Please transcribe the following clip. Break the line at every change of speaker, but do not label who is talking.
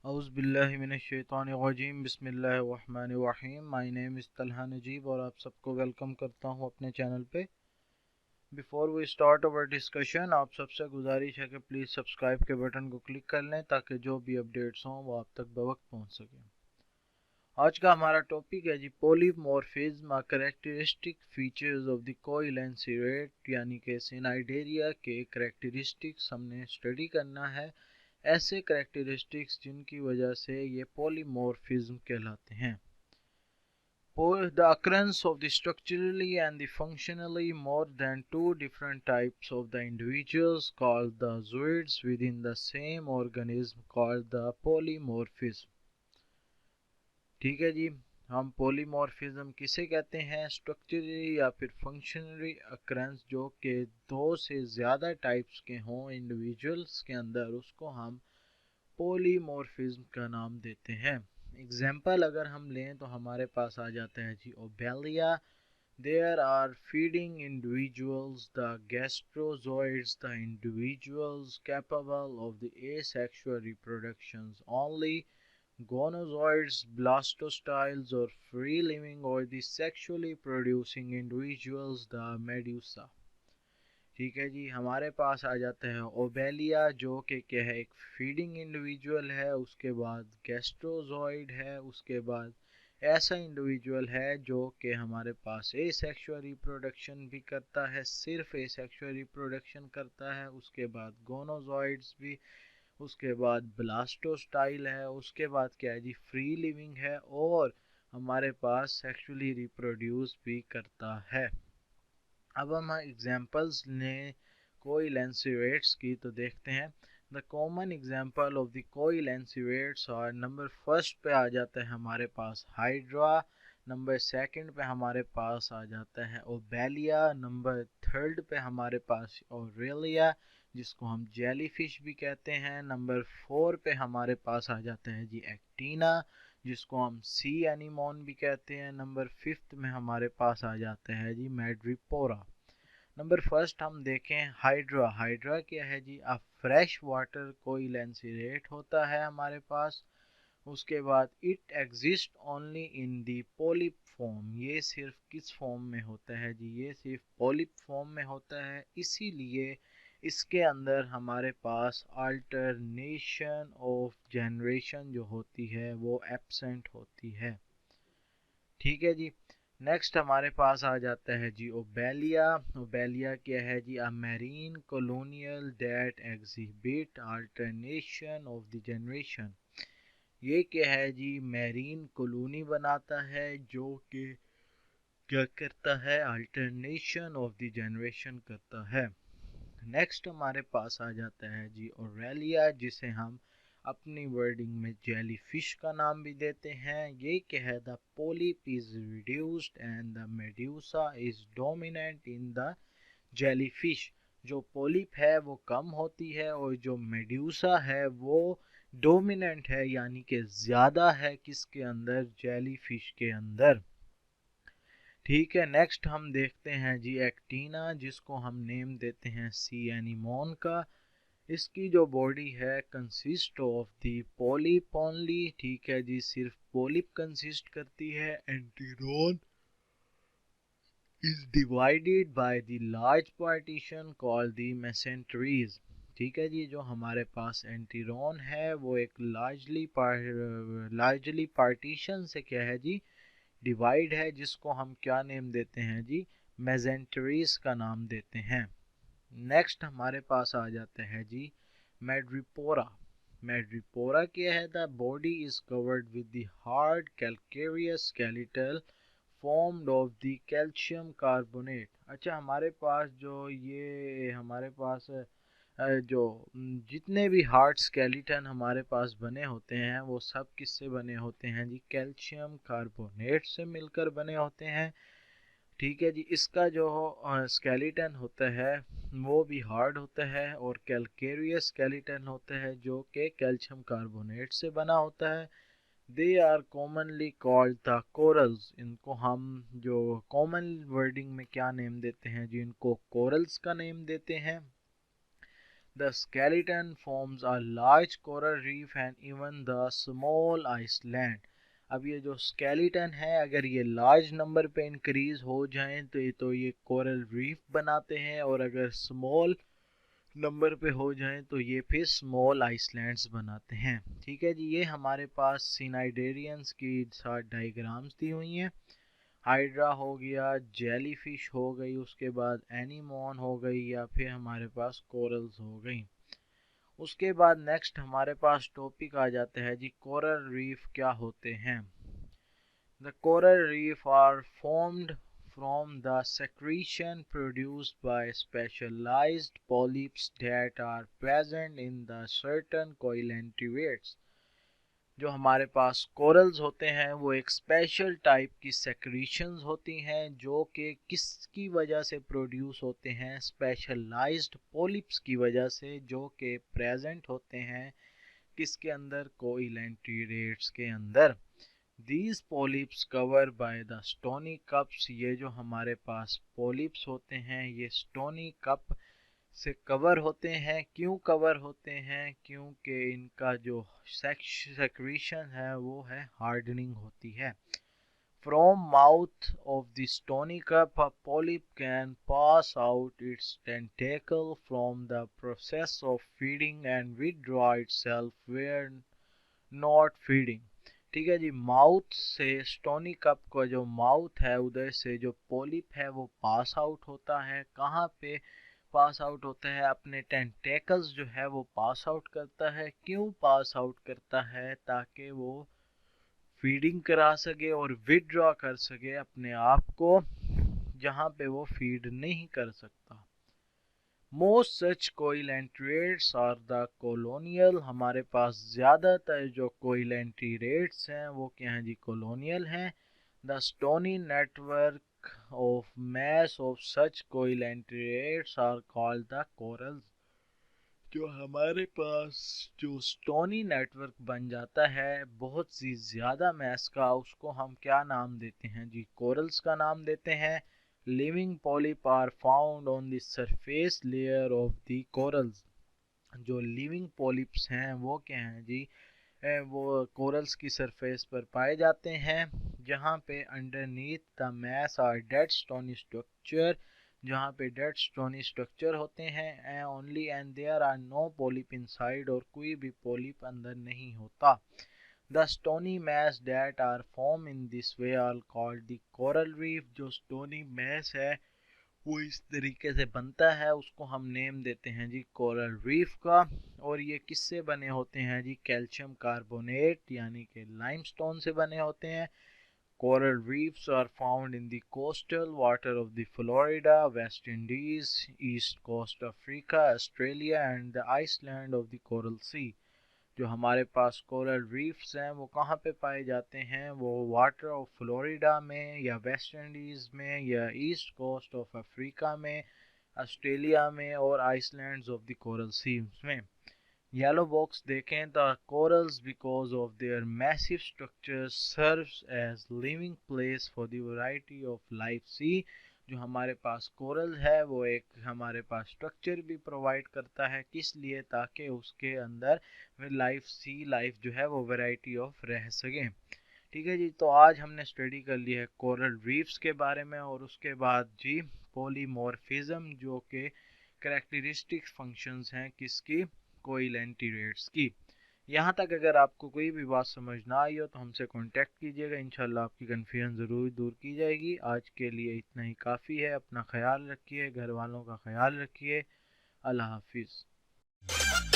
औज़ुबिल्लाहिमिनश्शैतानिर्रजीम बिस्मिल्लाहिर्रहमानिर्रहीम। My name is Talha Najeeb और आप सबको वेलकम करता हूँ अपने चैनल पे। Before we start our discussion, आप सबसे गुजारिश है कि प्लीज़ सब्सक्राइब के बटन को क्लिक कर लें ताकि जो भी अपडेट्स हों वो आप तक बवक्त पहुँच सकें। आज का हमारा टॉपिक है जी polymorphism, characteristic features of the coelenterata, यानी कि सिनाइडेरिया के कैरेक्टरिस्टिक्स हमने स्टडी करना है। ऐसे कैरेक्टरिस्टिक्स जिनकी वजह से ये पॉलीमॉर्फिज्म कहलाते हैं। The occurrence of the structurally and the functionally more than two different types of the individuals called the zooids within the same organism called the polymorphism। ठीक है जी, हम पॉलीमॉर्फिज्म किसे कहते हैं? स्ट्रक्चरली या फिर फंक्शनली अक्रेंस जो कि दो से ज़्यादा टाइप्स के हों इंडिविजुअल्स के अंदर, उसको हम पॉलीमॉर्फिज्म का नाम देते हैं। एग्जाम्पल अगर हम लें तो हमारे पास आ जाता है जी Obelia. There are feeding individuals, the gastrozooids, the individuals capable of the asexual reproduction only, gonozoids, blastocysts or free living or the sexually producing individuals, the medusa। ठीक है जी, हमारे पास आ जाता है ओबेलिया जो कि क्या है, एक फीडिंग इंडिविजुअल है। उसके बाद गैस्ट्रोजोइड है। उसके बाद ऐसा इंडिविजुअल है जो कि हमारे पास एसेक्सुअल रिप्रोडक्शन भी करता है, सिर्फ एसेक्सुअल रिप्रोडक्शन करता है। उसके बाद गोनोजॉइड्स भी, उसके बाद ब्लास्टोस्टाइल है। उसके बाद क्या है जी, फ्री लिविंग है और हमारे पास सेक्सुअली रिप्रोड्यूस भी करता है। अब हम एग्जांपल्स लें कोइलेंसिरेट्स की तो देखते हैं। The common example of the coelenterates और नंबर फर्स्ट पे आ जाता है हमारे पास हाइड्रा, नंबर सेकंड पे हमारे पास आ जाता है ओबेलिया, नंबर थर्ड पे हमारे पास ऑरेलिया जिसको हम जेलीफिश भी कहते हैं, नंबर फोर पे हमारे पास आ जाता है जी एक्टिना जिसको हम सी एनीमोन भी कहते हैं, नंबर फिफ्थ में हमारे पास आ जाता है जी मैड्रिपोरा। नंबर फर्स्ट हम देखें हाइड्रा। हाइड्रा क्या है जी, अ फ्रेश वाटर कोइलेंसिरेट होता है हमारे पास। उसके बाद it exist only in the polyp form. ये सिर्फ किस फॉर्म में होता है जी, ये सिर्फ पोलिप फॉर्म में होता है, इसीलिए इसके अंदर हमारे पास अल्टरनेशन ऑफ जनरेशन जो होती है वो एब्सेंट होती है। ठीक है जी, नेक्स्ट हमारे पास आ जाता है जी ओबेलिया। ओबेलिया क्या है जी, a marine colonial that exhibit alternation of the generation. ये क्या है जी, मैरीन कॉलोनी बनाता है जो कि क्या करता है, अल्टरनेशन ऑफ द जनरेशन करता है। नेक्स्ट हमारे पास आ जाता है जी ओरेलिया, जिसे हम अपनी वर्डिंग में जेली फिश का नाम भी देते हैं। ये क्या है, the polyp is reduced and the medusa is dominant in the jelly fish. जो पोलिप है वो कम होती है और जो मेड्यूसा है वो डोमिनेंट है, यानी कि ज़्यादा है किसके अंदर, जेली फिश के अंदर। ठीक है, नेक्स्ट हम देखते हैं जी एक्टिना, जिसको हम नेम देते हैं सी एनीमोन का। इसकी जो बॉडी है consist of the polyp only. ठीक है जी, सिर्फ पोलिप कंसिस्ट करती है। Enteron is divided by the large partition called the mesenteries. ठीक है जी, जो हमारे पास एंटीरोन है वो एक लार्जली पार्टीशन से क्या है जी, डिवाइड है, जिसको हम क्या नेम देते हैं जी, मेसेंटरीज का नाम देते हैं। नेक्स्ट हमारे पास आ जाते हैं जी मैड्रिपोरा। मैड्रिपोरा क्या है, the body is covered with the hard calcareous skeletal formed of the calcium carbonate. अच्छा, हमारे पास जो ये हमारे पास जो जितने भी हार्ड स्केलेटन हमारे पास बने होते हैं वो सब किससे बने होते हैं जी, कैल्शियम कार्बोनेट से मिलकर बने होते हैं। ठीक है जी, इसका जो स्केलेटन होता है वो भी हार्ड होता है और कैल्केरियस स्केलेटन होता है जो कि कैल्शियम कार्बोनेट से बना होता है। They are commonly called the corals. इनको हम जो कॉमन वर्डिंग में क्या नेम देते हैं जी, इनको कोरल्स का नेम देते हैं। The skeleton forms a large coral reef and even the small island. अब ये जो स्केलेटन है अगर ये लार्ज नंबर पे इंक्रीज हो जाएं तो ये कोरल रीफ बनाते हैं, और अगर स्मॉल नंबर पे हो जाएं तो ये फिर स्मॉल आइसलैंड्स बनाते हैं। ठीक है जी, ये हमारे पास सिनाइडेरियंस की 7 डायग्राम्स दी हुई हैं। हाइड्रा हो गया, जेलीफिश हो गई, उसके बाद एनीमोन हो गई, या फिर हमारे पास कोरल्स हो गई। उसके बाद नेक्स्ट हमारे पास टॉपिक आ जाता है जी कोरल रीफ क्या होते हैं। The coral reef are formed from the secretion produced by specialized polyps that are present in the certain coelenterate। जो हमारे पास कोरल्स होते हैं वो एक स्पेशल टाइप की सेक्रीशंस होती हैं जो कि किसकी वजह से प्रोड्यूस होते हैं, स्पेशलाइज्ड पॉलिप्स की वजह से, जो कि प्रेजेंट होते हैं किसके अंदर, कोइलेंटेरेट्स के अंदर। These polyps cover by the stony cups. ये जो हमारे पास पॉलिप्स होते हैं ये स्टोनी कप से कवर होते हैं। क्यों कवर होते हैं? क्योंकि इनका जो सेक्रीशन है वो है हार्डनिंग होती है। From mouth of the stony cup, a polyp can pass out its tentacle from the process of feeding and withdraw itself where not feeding। ठीक है जी, माउथ से स्टोनी कप का जो माउथ है उधर से जो पोलिप है वो पास आउट होता है। कहाँ पे पास आउट होता है? अपने टेंटेकल्स जो है वो पास आउट करता है। क्यों पास आउट करता है? ताकि वो फीडिंग करा सके और विदड्रॉ कर सके अपने आप को जहाँ पे वो फीड नहीं कर सकता। Most such coelenterates are the colonial. हमारे पास ज़्यादातर जो कोइलेंट्रेट्स हैं वो क्या हैं जी? कॉलोनियल हैं। The stony network of mass of such coelenterates are called the corals. जो हमारे पास जो स्टोनी नेटवर्क बन जाता है बहुत सी ज़्यादा मैस का, उसको हम क्या नाम देते हैं जी? कोरल्स का नाम देते हैं। Living polyp are found on the surface layer of the corals. जो लिविंग पॉलिप्स हैं वो क्या हैं जी? वो कोरल्स की सरफेस पर पाए जाते हैं, जहाँ पे underneath the mass are dead stony structure, जहाँ पे डेड स्टोनी स्ट्रक्चर होते हैं only, and there are no polyp inside, और कोई भी पॉलिप अंदर नहीं होता। The stony mass that are form in this way are called the coral reef. जो स्टोनी मैस है वो इस तरीके से बनता है, उसको हम नेम देते हैं जी कोरल रीफ का। और ये किससे बने होते हैं जी? कैल्शियम कार्बोनेट यानी कि लाइमस्टोन से बने होते हैं। Coral reefs are found in the coastal water of the Florida, West Indies, East coast Africa, Australia and the island of the coral sea. जो हमारे पास कोरल रीफ्स हैं वो कहाँ पे पाए जाते हैं? वो वाटर ऑफ फ्लोरिडा में, या वेस्ट इंडीज़ में, या ईस्ट कोस्ट ऑफ अफ्रीका में, ऑस्ट्रेलिया में, और islands of the coral seems में। येलो बॉक्स देखें तो corals because of their massive structures serves as living place for the variety of life sea। जो हमारे पास कोरल है वो एक हमारे पास स्ट्रक्चर भी प्रोवाइड करता है, किस लिए? ताकि उसके अंदर लाइफ सी लाइफ जो है वो वैरायटी ऑफ रह सके। ठीक है जी, तो आज हमने स्टडी कर लिया है कोरल रीफ्स के बारे में, और उसके बाद जी पॉलीमॉर्फिज्म जो कि करेक्टरिस्टिक फंक्शंस हैं किसकी? कोइलेंटेरेट्स की। यहाँ तक अगर आपको कोई भी बात समझ ना आई हो तो हमसे कांटेक्ट कीजिएगा, इंशाल्लाह आपकी कन्फ्यूजन ज़रूर दूर की जाएगी। आज के लिए इतना ही काफ़ी है। अपना ख्याल रखिए, घर वालों का ख्याल रखिए। अल्लाह हाफिज़।